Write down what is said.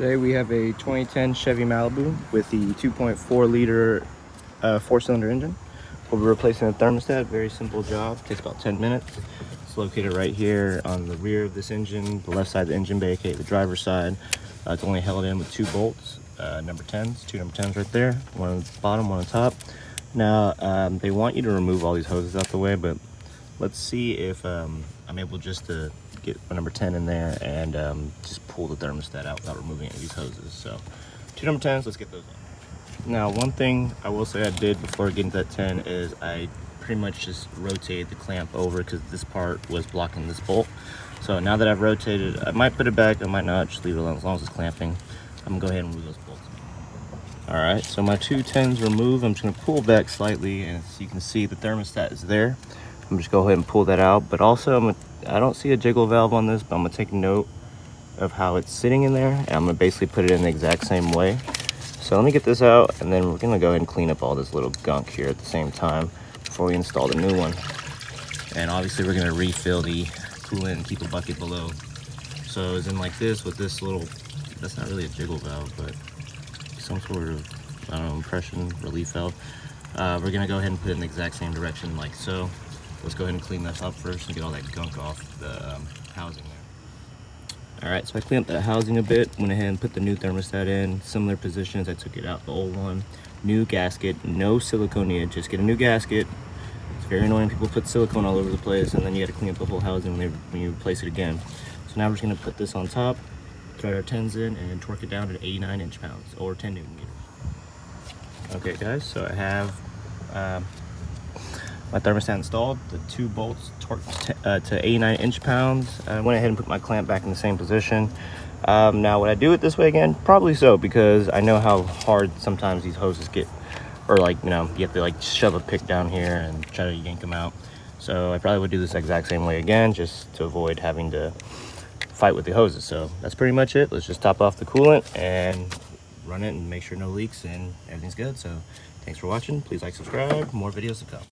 Today we have a 2010 Chevy Malibu with the 2.4 liter 4-cylinder engine. We'll be replacing the thermostat. Very simple job, takes about 10 minutes. It's located right here on the rear of this engine, the left side of the engine bay, aka the driver's side. It's only held in with two bolts, number 10s, two number 10s right there, one on the bottom, one on top. Now they want you to remove all these hoses out the way, but let's see if I'm able just to get a number 10 in there and just pull the thermostat out without removing any of these hoses. So two number 10s, let's get those on. Now one thing I will say I did before getting to that 10 is I pretty much just rotated the clamp over because this part was blocking this bolt. So now that I've rotated, I might put it back, I might not, just leave it alone as long as it's clamping. I'm gonna go ahead and remove those bolts. All right, so my two 10s removed. I'm just gonna pull back slightly, and as you can see, the thermostat is there. I'm just go ahead and pull that out, but also I don't see a jiggle valve on this, but I'm gonna take note of how it's sitting in there, and I'm gonna basically put it in the exact same way. So let me get this out, and then we're gonna go ahead and clean up all this little gunk here at the same time before we install the new one. And obviously we're gonna refill the coolant and keep a bucket below. So it's in like this with this little, that's not really a jiggle valve, but some sort of, I don't know, impression relief valve. We're gonna go ahead and put it in the exact same direction like so. Let's go ahead and clean this up first and get all that gunk off the housing there. All right, so I cleaned up that housing a bit, went ahead and put the new thermostat in, similar positions. I took it out the old one. New gasket, no silicone needed, just get a new gasket. It's very annoying, people put silicone all over the place and then you gotta clean up the whole housing when you replace it again. So now we're just gonna put this on top, thread our 10s in and torque it down to 89 inch-pounds or 10 Newton meters. Okay guys, so I have my thermostat installed, the two bolts torqued to 89 inch-pounds. I went ahead and put my clamp back in the same position. Now would I do it this way again? Probably so, because I know how hard sometimes these hoses get, or like, you know, you have to like shove a pick down here and try to yank them out. So I probably would do this exact same way again, just to avoid having to fight with the hoses. So that's pretty much it. Let's just top off the coolant and run it and make sure no leaks and everything's good. So thanks for watching. Please like, subscribe, more videos to come.